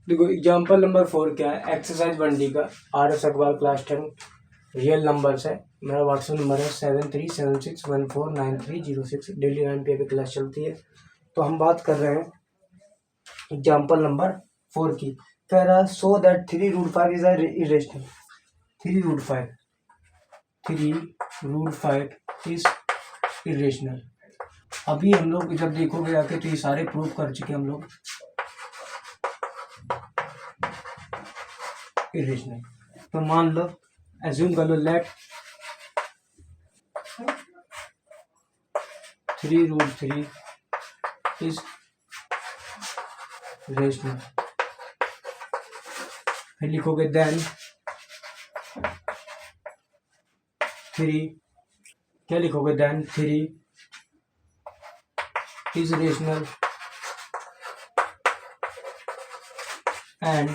देखो example number 4 क्या है, एक्सरसाइज 1D का, RS Agarwal class 10 real numbers है। मेरा व्हाट्सएप नंबर है 7376149306। डेली 9 PM क्लास चलती है। तो हम बात कर रहे हैं एग्जाम्पल नंबर 4 की। कह रहा so that 3√5 is irrational. 3√5 is irrational. अभी हम लोग जब देखोगे आके तो ये सारे प्रूव कर चुके हम लोग इरेशनल। तो मान लो, एज्यूम कर लो, लेट 3√3 इज रेशनल। फिर लिखोगे देन 3, क्या लिखोगे, then 3 is rational and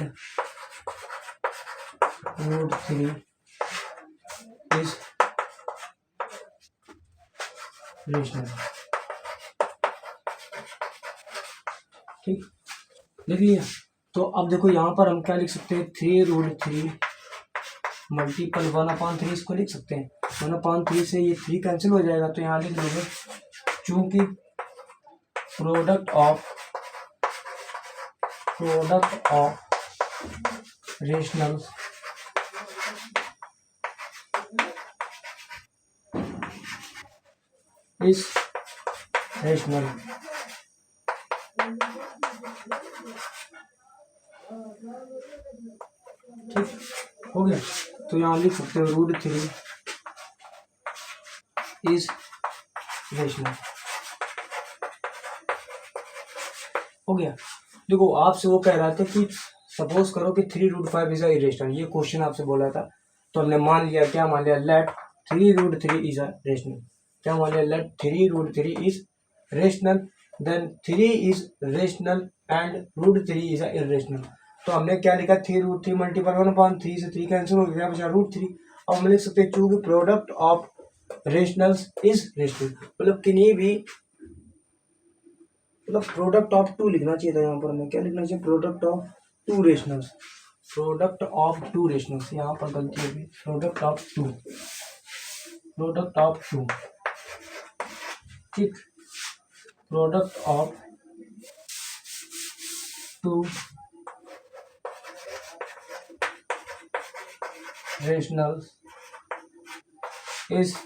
√3 is rational. ठीक, लिख लिया। तो अब देखो यहाँ पर हम क्या लिख सकते हैं, 3√3 मल्टीपल 1/3 इसको लिख सकते हैं। 1/3 से ये 3 कैंसिल हो जाएगा, तो यहाँ लिख दोगे चूंकि product of rational is rational. ठीक हो गया। तो यहाँ लिख सकते हो √3 इज रेशनल। हो गया। देखो आपसे वो कह रहा था कि सपोज करो कि 3√5 इज इरेशनल, ये क्वेश्चन आपसे बोला था। तो हमने मान लिया, क्या मान लिया, लेट 3√3 इज रेशनल। क्या मान लिया, let 3√3 is rational, then 3 is rational and √3 is irrational. तो हमने क्या लिखा, 3√3 मल्टीपल 1/3 से 3 कैंसिल हो गया, बचा √3। अब हम लिख सकते हैं चूंकि product of rationals is rational, मतलब किन्हीं भी, मतलब प्रोडक्ट ऑफ 2 लिखना चाहिए था। यहाँ पर हमें क्या लिखना चाहिए, product of 2 rationals. Product of 2 rationals, यहाँ पर गलती होगी, प्रोडक्ट ऑफ 2, प्रोडक्ट ऑफ 2। ठीक, product of 2 rationals is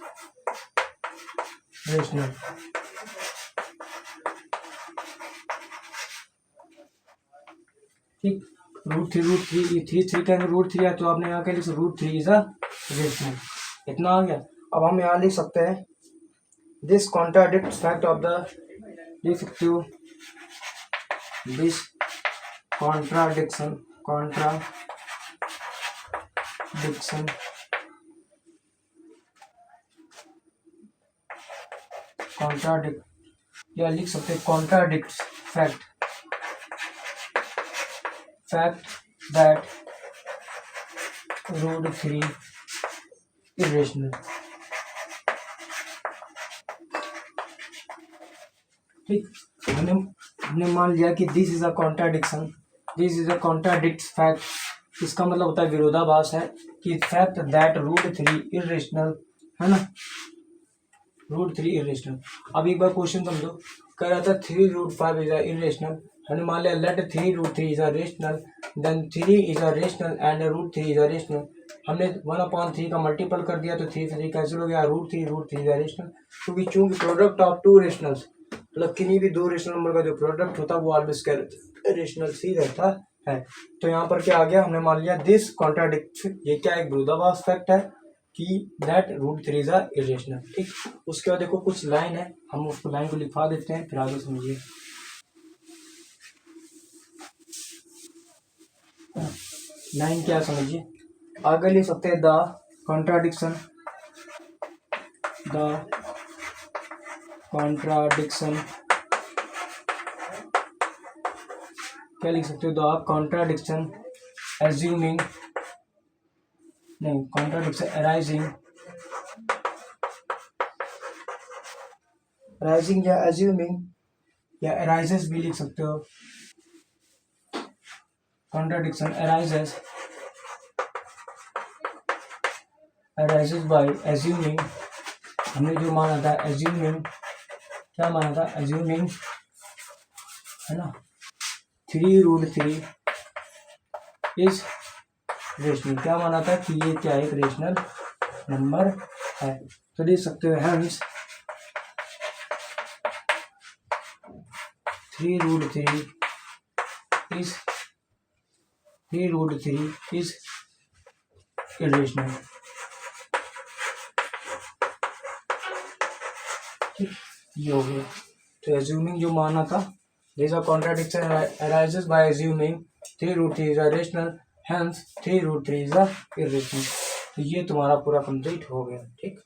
rational. ठीक, √3 ये 3 का √3 है, तो आपने यहाँ क्या लिख सकते, √3 इज अ रेशनल। इतना आ गया। अब हम यहाँ लिख सकते हैं this contradict fact of the, लिख सकते हो दिस कॉन्ट्राडिक्शन कॉन्ट्राडिक्ट, या लिख सकते हैं कॉन्ट्राडिक्ट फैक्ट दैट √3 इरेशनल। ठीक, हमने मान लिया कि this is a contradiction, this is a contradict fact. इसका मतलब होता है विरोधाभास है, कि फैक्ट दैट √3 इरेशनल है ना, √3 इरेशनल। अब एक बार क्वेश्चन समझो, कह रहा था 3√5 इज इरेशनल। हमने मान लिया let 3√3 is rational, then 3 is rational and √3 is rational. हमने 1/3 का मल्टीपल कर दिया, तो 3 से 3 कैंसिल हो गया, √3 इज रेशनल। क्योंकि चूंकि प्रोडक्ट ऑफ 2 रेशनल्स, मतलब किन्हीं भी 2 रेशनल नंबर का जो प्रोडक्ट होता है वो ऑलवेज रेशनल ही रहता है। तो यहाँ पर क्या आ गया, हमने मान लिया दिस कॉन्ट्राडिक्ट, ये क्या एक विरोधाभास फैक्ट है कि दैट √3 इज इरेशनल। ठीक, उसके बाद देखो कुछ लाइन है, हम उसको लाइन को लिखवा देते हैं, फिर आगे समझिए। लाइन क्या समझिए, आगे लिख सकते हैं द कॉन्ट्राडिक्शन क्या लिख सकते हो, द कॉन्ट्राडिक्शन एज्यूमिंग, नहीं, कॉन्ट्राडिक्शन अराइजिंग या एज्यूमिंग या अराइजेस भी लिख सकते हो, कॉन्ट्राडिक्शन arises by assuming, हमने जो माना था assuming, क्या माना था assuming, है ना, 3√3 इज रेशनल, क्या माना था कि ये क्या एक रेशनल नंबर है। तो देख सकते हो हेंस 3√3 इज इरेशनल। ये हो गया। तो एज्यूमिंग जो माना था, this a contradiction arises by assuming 3√3 is a rational, hence 3√3 is a irrational. तो ये तुम्हारा पूरा कंप्लीट हो गया। ठीक।